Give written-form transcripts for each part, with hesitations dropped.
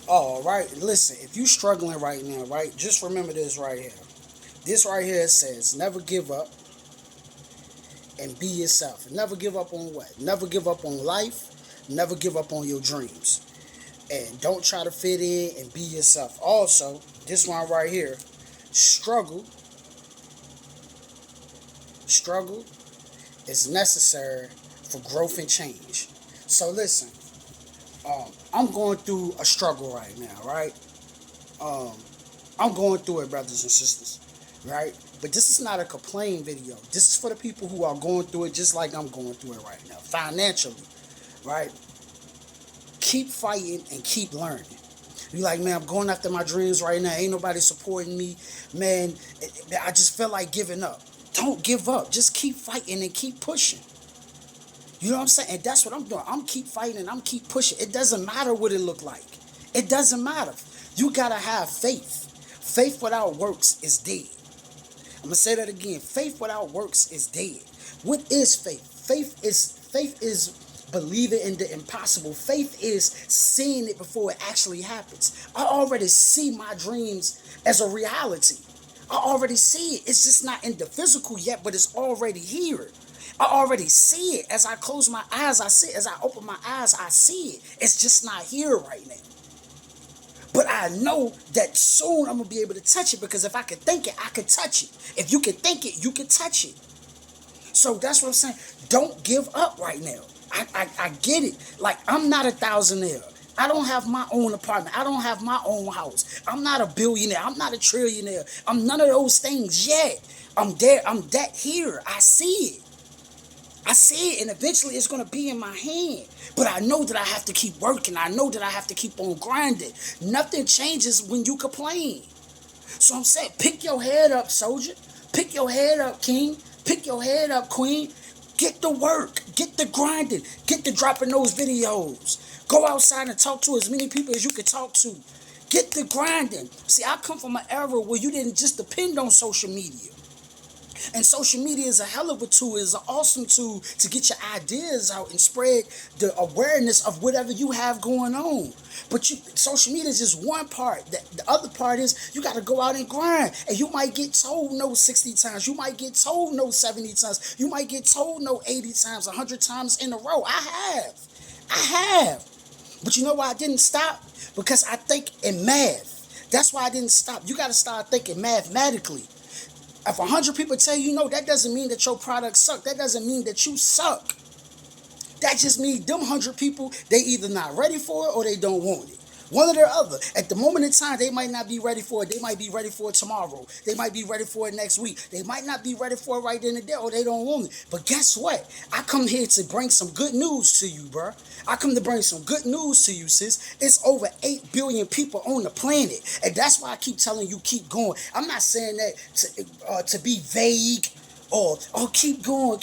All right, listen, if you struggling right now, right, just remember this right here. This right here says never give up and be yourself. Never give up on what? Never give up on life. Never give up on your dreams. And don't try to fit in and be yourself. Also, this one right here, struggle, struggle is necessary for growth and change. So listen, I'm going through a struggle right now, right? Um, I'm going through it, brothers and sisters, right? But this is not a complaint video. This is for the people who are going through it just like I'm going through it right now, financially, right? Keep fighting and keep learning. You like, man, I'm going after my dreams right now. Ain't nobody supporting me. Man, I just feel like giving up. Don't give up. Just keep fighting and keep pushing. You know what I'm saying? And that's what I'm doing. I'm keep fighting and I'm keep pushing. It doesn't matter what it look like. It doesn't matter. You gotta have faith. Faith without works is dead. I'm gonna say that again. Faith without works is dead. What is faith? Faith is believing in the impossible. Faith is seeing it before it actually happens. I already see my dreams as a reality. I already see it. It's just not in the physical yet, but it's already here. I already see it. As I close my eyes, I see it. As I open my eyes, I see it. It's just not here right now. But I know that soon I'm going to be able to touch it, because if I can think it, I can touch it. If you can think it, you can touch it. So that's what I'm saying. Don't give up right now. I get it. Like, I'm not a thousandaire. I don't have my own apartment. I don't have my own house. I'm not a billionaire. I'm not a trillionaire. I'm none of those things yet. I'm there. I'm that here. I see it. I see it, and eventually it's going to be in my hand. But I know that I have to keep working. I know that I have to keep on grinding. Nothing changes when you complain. So I'm saying, pick your head up, soldier. Pick your head up, king. Pick your head up, queen. Get the work. Get the grinding. Get the dropping those videos. Go outside and talk to as many people as you can talk to. Get the grinding. See, I come from an era where you didn't just depend on social media. And social media is a hell of a tool. It's an awesome tool to get your ideas out and spread the awareness of whatever you have going on. But social media is just one part. The other part is you got to go out and grind. And you might get told no 60 times. You might get told no 70 times. You might get told no 80 times, 100 times in a row. I have. But you know why I didn't stop? Because I think in math. That's why I didn't stop. You got to start thinking mathematically. If 100 people tell you no, that doesn't mean that your product suck. That doesn't mean that you suck. That just means them 100 people, they either not ready for it or they don't want it. One or the other. At the moment in time, they might not be ready for it. They might be ready for it tomorrow. They might be ready for it next week. They might not be ready for it right then and there, or they don't want it. But guess what? I come here to bring some good news to you, bro. I come to bring some good news to you, sis. It's over 8 billion people on the planet. And that's why I keep telling you, keep going. I'm not saying that to be vague or keep going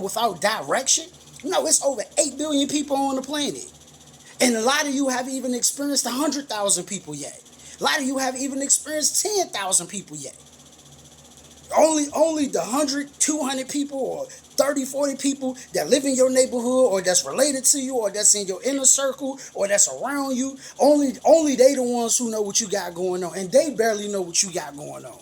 without direction. No, it's over 8 billion people on the planet. And a lot of you haven't even experienced 100,000 people yet. A lot of you haven't even experienced 10,000 people yet. Only the 100, 200 people or 30, 40 people that live in your neighborhood or that's related to you or that's in your inner circle or that's around you, only they the ones who know what you got going on. And they barely know what you got going on.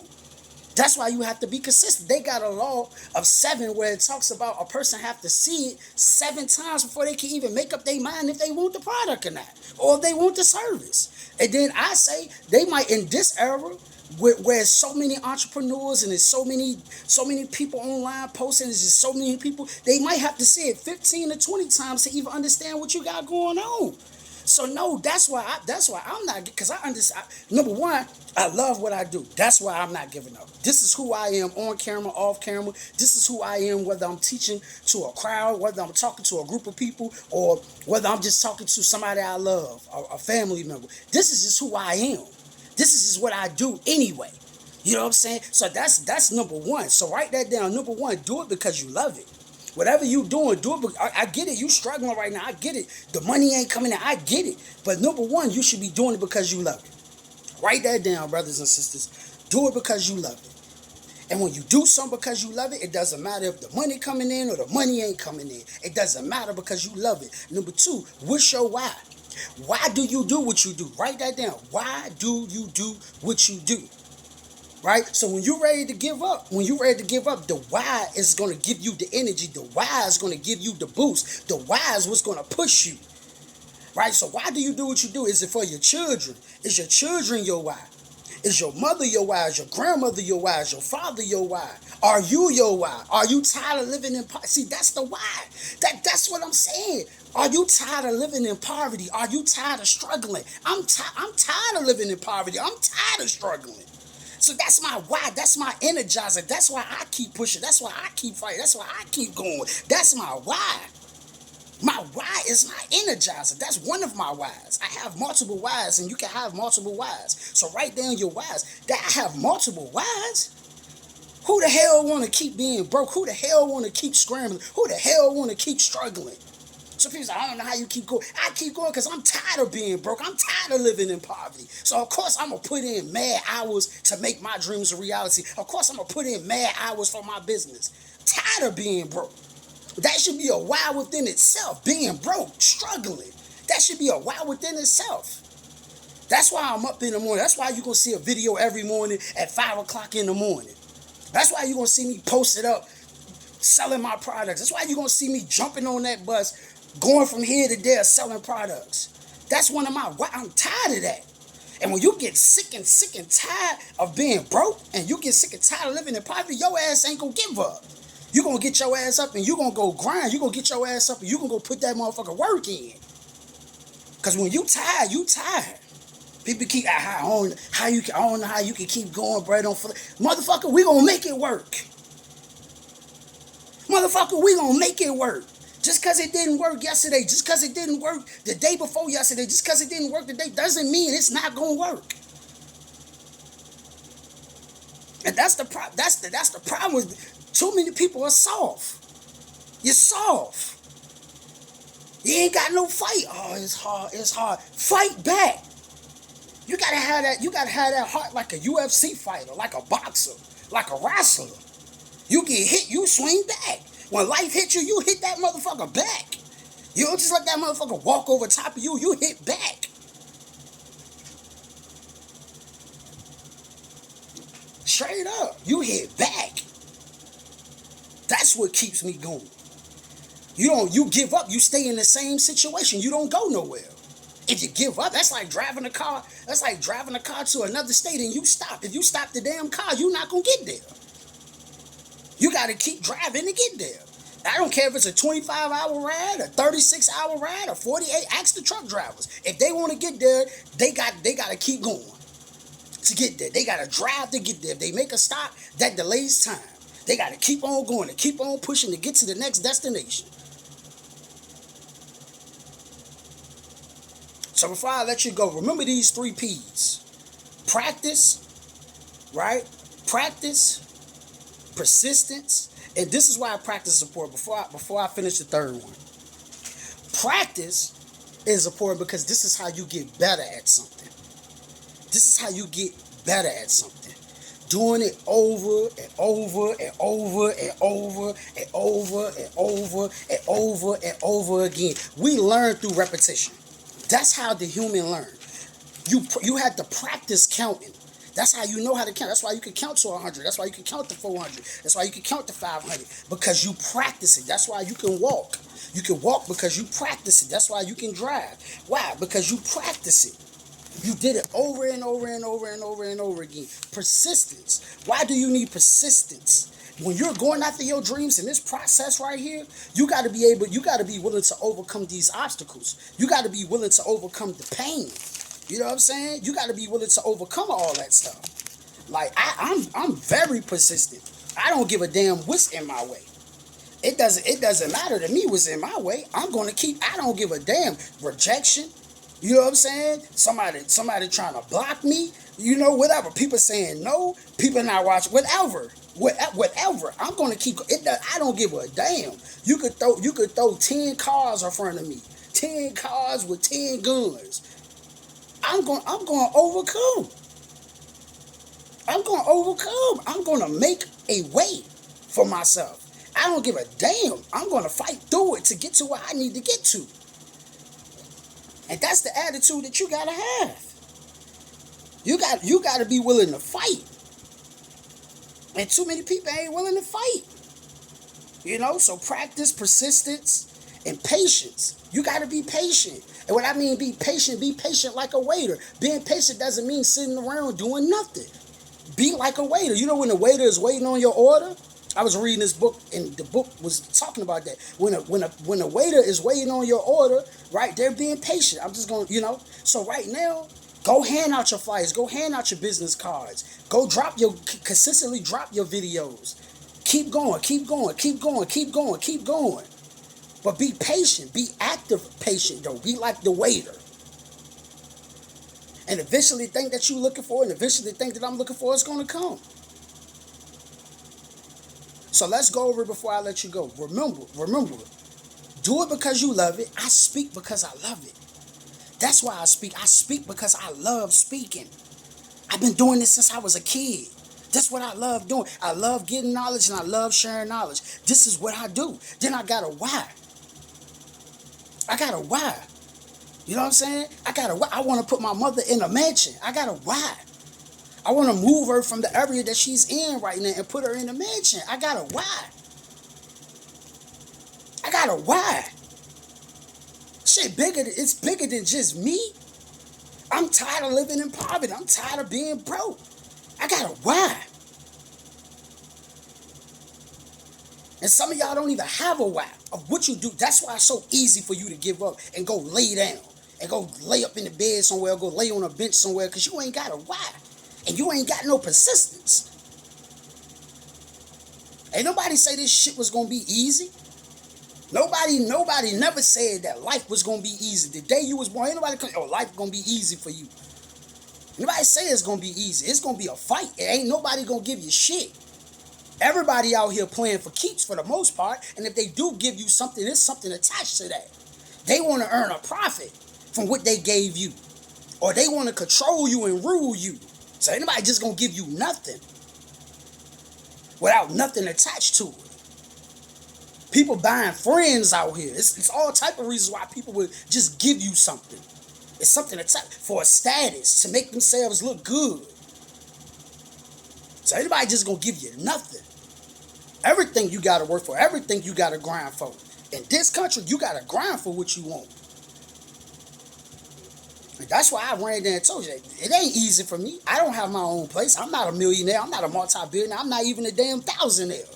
That's why you have to be consistent. They got a law of 7 where it talks about a person have to see it 7 times before they can even make up their mind if they want the product or not, or if they want the service. And then I say they might, in this era where so many entrepreneurs and there's so many people online posting, there's just so many people, they might have to see it 15 to 20 times to even understand what you got going on. So no, that's why I'm not, because I understand. Number one, I love what I do. That's why I'm not giving up. This is who I am on camera, off camera. This is who I am, whether I'm teaching to a crowd, whether I'm talking to a group of people, or whether I'm just talking to somebody I love, a family member. This is just who I am. This is just what I do anyway. You know what I'm saying? So that's number one. So write that down. Number one, do it because you love it. Whatever you doing, do it. I get it. You struggling right now. I get it. The money ain't coming in. I get it. But number one, you should be doing it because you love it. Write that down, brothers and sisters. Do it because you love it. And when you do something because you love it, it doesn't matter if the money coming in or the money ain't coming in. It doesn't matter because you love it. Number two, what's your why? Why do you do what you do? Write that down. Why do you do what you do? Right? So when you're ready to give up, the why is going to give you the energy. The why is going to give you the boost. The why is what's going to push you. Right? So why do you do what you do? Is it for your children? Is your children your why? Is your mother your why? Is your grandmother your why? Is your father your why? Are you your why? Are you tired of living in poverty? See, that's the why. That's what I'm saying. Are you tired of living in poverty? Are you tired of struggling? I'm tired of living in poverty. I'm tired of struggling. So that's my why. That's my energizer. That's why I keep pushing. That's why I keep fighting. That's why I keep going. That's my why. My why is my energizer. That's one of my whys. I have multiple whys, and you can have multiple whys. So write down your whys. That I have multiple whys. Who the hell want to keep being broke? Who the hell want to keep scrambling? Who the hell want to keep struggling? So people say, I don't know how you keep going. I keep going because I'm tired of being broke. I'm tired of living in poverty. So of course I'm going to put in mad hours to make my dreams a reality. Of course I'm going to put in mad hours for my business. Tired of being broke. That should be a why within itself. Being broke, struggling. That should be a why within itself. That's why I'm up in the morning. That's why you're going to see a video every morning at 5 o'clock in the morning. That's why you're going to see me posted up selling my products. That's why you're going to see me jumping on that bus, going from here to there selling products. That's one of my why. I'm tired of that. And when you get sick and tired of being broke, and you get sick and tired of living in poverty, your ass ain't going to give up. You're going to get your ass up and you're going to go grind. You're going to get your ass up and you're going to go put that motherfucker work in. Because when you tired, you tired. People keep, I don't know how you can keep going, bro. Motherfucker, we going to make it work. Motherfucker, we going to make it work. Just because it didn't work yesterday, just because it didn't work the day before yesterday, just because it didn't work today doesn't mean it's not going to work. And that's the problem with too many people are soft. You're soft. You ain't got no fight. Oh, it's hard. Fight back. You gotta have that heart like a UFC fighter, like a boxer, like a wrestler. You get hit, you swing back. When life hits you, you hit that motherfucker back. You don't just let that motherfucker walk over top of you, you hit back. Straight up, you hit back. That's what keeps me going. You give up, you stay in the same situation. You don't go nowhere. If you give up, that's like driving a car to another state and you stop. If you stop the damn car, you're not gonna get there. You gotta keep driving to get there. I don't care if it's a 25-hour ride, a 36-hour ride, a 48. Ask the truck drivers. If they want to get there, they gotta keep going to get there. They gotta drive to get there. If they make a stop, that delays time. They gotta keep on going and keep on pushing to get to the next destination. So before I let you go, remember these 3 P's. Practice, right? Practice, persistence, and this is why I practice support before I finish the third one. Practice is important because this is how you get better at something. This is how you get better at something. Doing it over and over and over and over and over and over and over and over again. We learn through repetition. That's how the human learns. You had to practice counting. That's how you know how to count. That's why you can count to 100. That's why you can count to 400. That's why you can count to 500. Because you practice it. That's why you can walk. You can walk because you practice it. That's why you can drive. Why? Because you practice it. You did it over and over and over and over and over again. Persistence. Why do you need persistence? When you're going after your dreams in this process right here, you got to be willing to overcome these obstacles. You got to be willing to overcome the pain. You know what I'm saying? You got to be willing to overcome all that stuff. Like I'm very persistent. I don't give a damn what's in my way. It doesn't matter to me what's in my way. I don't give a damn. Rejection. You know what I'm saying? Somebody trying to block me. You know, whatever. People saying no. People not watching. Whatever. I'm gonna keep it. I don't give a damn. You could throw 10 cars in front of me. 10 cars with 10 guns. I'm going to overcome. I'm going to make a way for myself. I don't give a damn. I'm going to fight through it to get to where I need to get to. And that's the attitude that you gotta have. You gotta be willing to fight. And too many people ain't willing to fight. You know, so practice persistence and patience. You gotta be patient. And what I mean be patient like a waiter. Being patient doesn't mean sitting around doing nothing. Be like a waiter. You know when the waiter is waiting on your order? I was reading this book, and the book was talking about that. When a waiter is waiting on your order, right? They're being patient. I'm just going, So right now, go hand out your flyers. Go hand out your business cards. Go consistently drop your videos. Keep going, keep going, keep going, keep going, keep going. But be patient. Be active patient, though. Be like the waiter. And eventually, the thing that you're looking for, and eventually the thing that I'm looking for is going to come. So let's go over it before I let you go. Remember, do it because you love it. I speak because I love it. That's why I speak. I speak because I love speaking. I've been doing this since I was a kid. That's what I love doing. I love getting knowledge and I love sharing knowledge. This is what I do. Then I got a why. You know what I'm saying? I want to put my mother in a mansion. I got a why. I want to move her from the area that she's in right now and put her in a mansion. I got a why. It's bigger than just me. I'm tired of living in poverty. I'm tired of being broke. I got a why. And some of y'all don't even have a why of what you do. That's why it's so easy for you to give up and go lay down and go lay up in the bed somewhere, go lay on a bench somewhere, because you ain't got a why. And you ain't got no persistence. Ain't nobody say this shit was gonna be easy. Nobody never said that life was gonna be easy. The day you was born, ain't nobody come, life gonna be easy for you. Nobody say it's gonna be easy. It's gonna be a fight. It ain't nobody gonna give you shit. Everybody out here playing for keeps for the most part, and if they do give you something, there's something attached to that. They want to earn a profit from what they gave you, or they want to control you and rule you. So anybody just gonna give you nothing without nothing attached to it. People buying friends out here. It's all type of reasons why people would just give you something. It's something attached for a status, to make themselves look good. So anybody just gonna give you nothing. Everything you gotta work for, everything you gotta grind for. In this country, you gotta grind for what you want. And that's why I ran there and told you, it ain't easy for me. I don't have my own place. I'm not a millionaire. I'm not a multi-billionaire. I'm not even a damn thousandaire.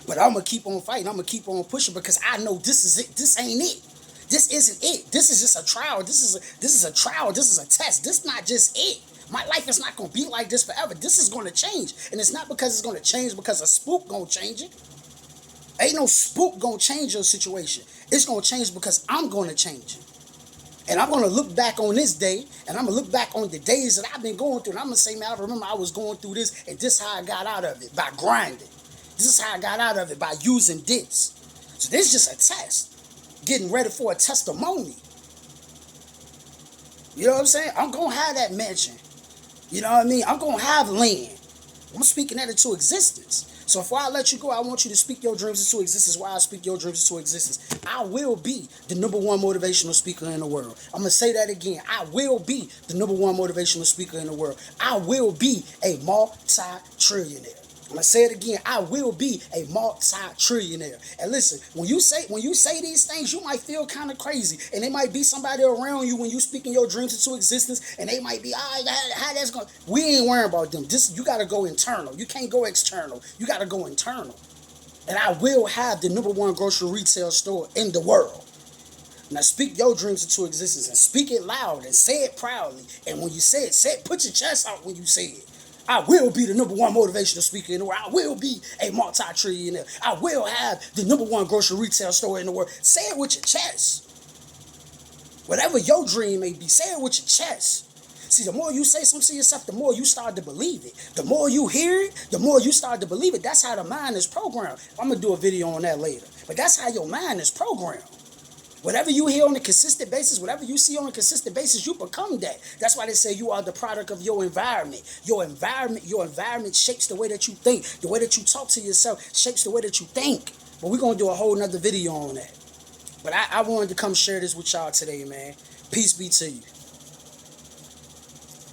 But I'm going to keep on fighting. I'm going to keep on pushing, because I know this is it. This ain't it. This isn't it. This is just a trial. This is a trial. This is a test. This is not just it. My life is not going to be like this forever. This is going to change. And it's not because it's going to change because a spook going to change it. Ain't no spook going to change your situation. It's going to change because I'm going to change it. And I'm going to look back on this day, and I'm going to look back on the days that I've been going through, and I'm going to say, man, I remember I was going through this, and this is how I got out of it, by grinding. This is how I got out of it, by using this. So this is just a test. Getting ready for a testimony. You know what I'm saying? I'm going to have that mansion. You know what I mean? I'm going to have land. I'm speaking that into existence. So before I let you go, I want you to speak your dreams into existence. Why I speak your dreams into existence. I will be the #1 motivational speaker in the world. I'm going to say that again. I will be the #1 motivational speaker in the world. I will be a multi-trillionaire. I'm going to say it again. I will be a multi-trillionaire. And listen, when you say these things, you might feel kind of crazy. And there might be somebody around you when you speaking your dreams into existence, and they might be, how that's going to... We ain't worrying about them. You got to go internal. You can't go external. You got to go internal. And I will have the #1 grocery retail store in the world. Now speak your dreams into existence, and speak it loud, and say it proudly. And when you say it, put your chest out when you say it. I will be the #1 motivational speaker in the world. I will be a multi-trillionaire. I will have the #1 grocery retail store in the world. Say it with your chest. Whatever your dream may be, say it with your chest. See, the more you say something to yourself, the more you start to believe it. The more you hear it, the more you start to believe it. That's how the mind is programmed. I'm going to do a video on that later. But that's how your mind is programmed. Whatever you hear on a consistent basis, whatever you see on a consistent basis, you become that. That's why they say you are the product of your environment. Your environment shapes the way that you think. The way that you talk to yourself shapes the way that you think. But we're going to do a whole nother video on that. But I wanted to come share this with y'all today, man. Peace be to you.